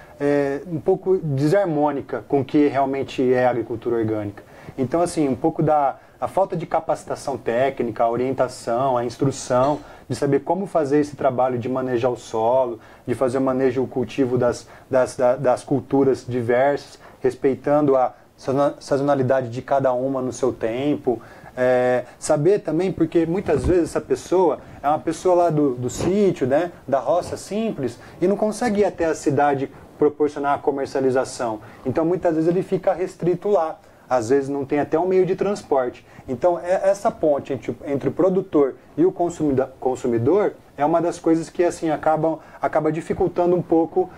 um pouco desarmônica com o que realmente é a agricultura orgânica. Então, assim, um pouco da a falta de capacitação técnica, a orientação, a instrução, de saber como fazer esse trabalho de manejar o solo, de fazer o manejo, o cultivo das culturas diversas, respeitando a sazonalidade de cada uma no seu tempo. Saber também, porque muitas vezes essa pessoa é uma pessoa lá do sítio, né, da roça simples, e não consegue ir até a cidade proporcionar a comercialização. Então muitas vezes ele fica restrito lá. Às vezes não tem até um meio de transporte. Então essa ponte entre o produtor e o consumidor é uma das coisas que assim acaba dificultando um pouco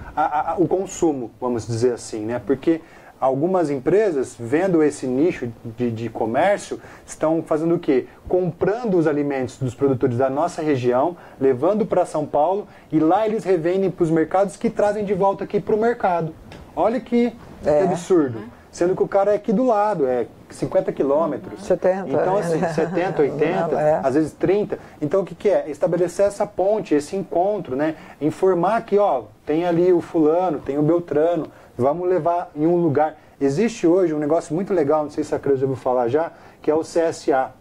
o consumo, vamos dizer assim, né? Porque algumas empresas, vendo esse nicho de comércio, estão fazendo o quê? Comprando os alimentos dos produtores da nossa região, levando para São Paulo, e lá eles revendem para os mercados que trazem de volta aqui para o mercado. Olha que absurdo. Sendo que o cara é aqui do lado, é 50 quilômetros. 70. Então, assim, 70, 80, às vezes 30. Então, o que é? Estabelecer essa ponte, esse encontro, né? Informar que, ó, tem ali o fulano, tem o Beltrano, vamos levar em um lugar. Existe hoje um negócio muito legal, não sei se a Creuza ouviu falar já, que é o CSA.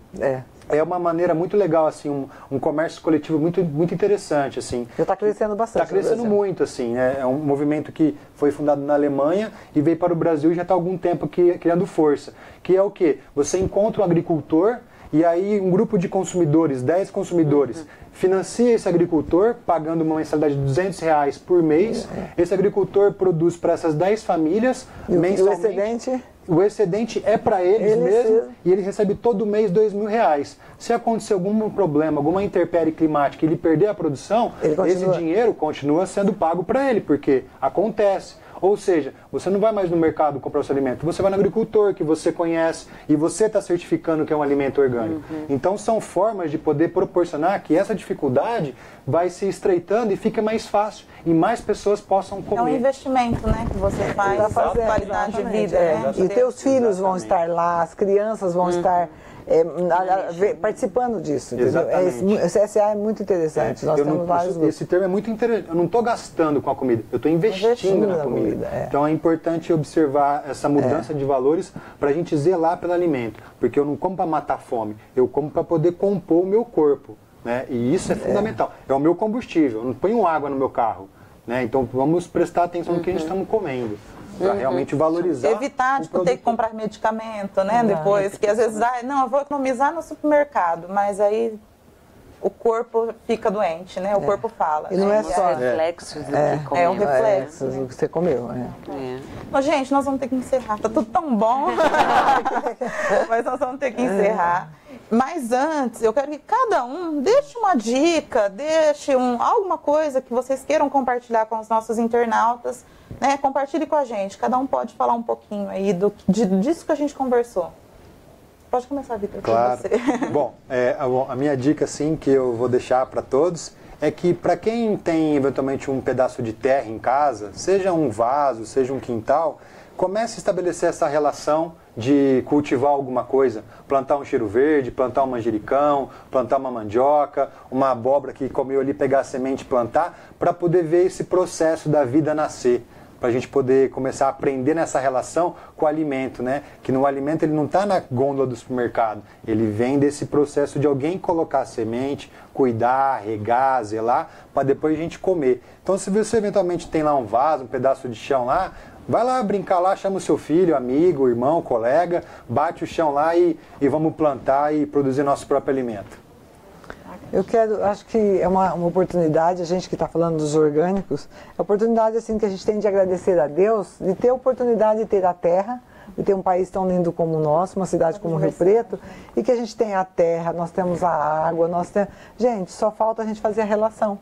É uma maneira muito legal, assim, um comércio coletivo muito, muito interessante, assim. Já está crescendo bastante. Está crescendo muito, assim, né? É um movimento que foi fundado na Alemanha e veio para o Brasil e já está há algum tempo aqui criando força. Que é o quê? Você encontra um agricultor e aí um grupo de consumidores, 10 consumidores, financia esse agricultor pagando uma mensalidade de R$200 por mês. Esse agricultor produz para essas 10 famílias mensalmente. O excedente é para eles mesmo e ele recebe todo mês R$2.000. Se acontecer algum problema, alguma intempérie climática e ele perder a produção, esse dinheiro continua sendo pago para ele, porque acontece. Ou seja, você não vai mais no mercado comprar o seu alimento, você vai no agricultor que você conhece e você está certificando que é um alimento orgânico. Então são formas de poder proporcionar que essa dificuldade vai se estreitando e fica mais fácil e mais pessoas possam comer. É um investimento, né, que você faz na qualidade de vida. Né? E teus filhos vão estar lá, as crianças vão estar participando disso. O CSA é muito interessante. Nós temos vários grupos. Esse termo é muito interessante. Eu não estou gastando com a comida, eu estou investindo na comida. Então é importante observar essa mudança de valores para a gente zelar pelo alimento. Porque eu não como para matar fome, eu como para poder compor o meu corpo. Né? E isso é fundamental. É o meu combustível, eu não ponho água no meu carro. Né? Então vamos prestar atenção no que a gente estamos comendo. Para realmente valorizar. Evitar, tipo, ter que comprar medicamento, né? Depois, que às vezes, não, eu vou economizar no supermercado, mas aí o corpo fica doente, né? O corpo fala. E não é só reflexos do que comeu. É um reflexo do que você comeu. Mas, gente, nós vamos ter que encerrar. Tá tudo tão bom. Mas nós vamos ter que encerrar. Mas antes, eu quero que cada um deixe uma dica, deixe alguma coisa que vocês queiram compartilhar com os nossos internautas. Né? Compartilhe com a gente. Cada um pode falar um pouquinho aí disso que a gente conversou. Pode começar, Vitor, claro. Com você. Bom, a minha dica, assim, que eu vou deixar para todos, é que para quem tem eventualmente um pedaço de terra em casa, seja um vaso, seja um quintal, comece a estabelecer essa relação de cultivar alguma coisa, plantar um cheiro verde, plantar um manjericão, plantar uma mandioca, uma abóbora que comeu ali, pegar a semente e plantar, para poder ver esse processo da vida nascer. Para a gente poder começar a aprender nessa relação com o alimento, né? Que no alimento ele não está na gôndola do supermercado, ele vem desse processo de alguém colocar a semente, cuidar, regar, zelar, para depois a gente comer. Então se você eventualmente tem lá um vaso, um pedaço de chão lá, vai lá brincar lá, chama o seu filho, amigo, irmão, colega, bate o chão lá e vamos plantar e produzir nosso próprio alimento. Acho que é uma oportunidade, a gente que está falando dos orgânicos, é a oportunidade assim, que a gente tem de agradecer a Deus, de ter a oportunidade de ter a terra, de ter um país tão lindo como o nosso, uma cidade como Rio Preto, e que a gente tem a terra, nós temos a água, gente, só falta a gente fazer a relação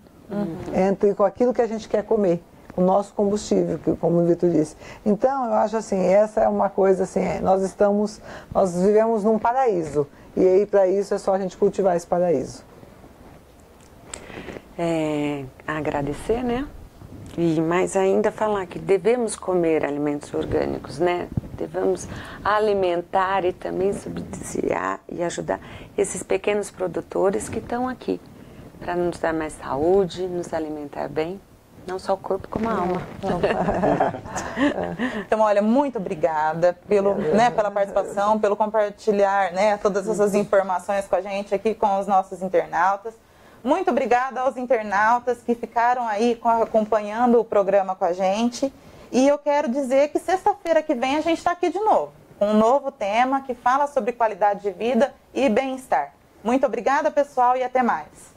entre com aquilo que a gente quer comer, o nosso combustível, como o Vitor disse. Então, eu acho assim, essa é uma coisa assim, nós vivemos num paraíso, e aí para isso é só a gente cultivar esse paraíso. Agradecer, né? E mais ainda falar que devemos comer alimentos orgânicos, né? Devemos alimentar e também subsidiar e ajudar esses pequenos produtores que estão aqui para nos dar mais saúde, nos alimentar bem Não só o corpo, como a alma. Então, olha, muito obrigada pela participação, pelo compartilhar, né, todas essas informações com a gente aqui, com os nossos internautas. Muito obrigada aos internautas que ficaram aí acompanhando o programa com a gente. E eu quero dizer que sexta-feira que vem a gente está aqui de novo, com um novo tema que fala sobre qualidade de vida e bem-estar. Muito obrigada, pessoal, e até mais.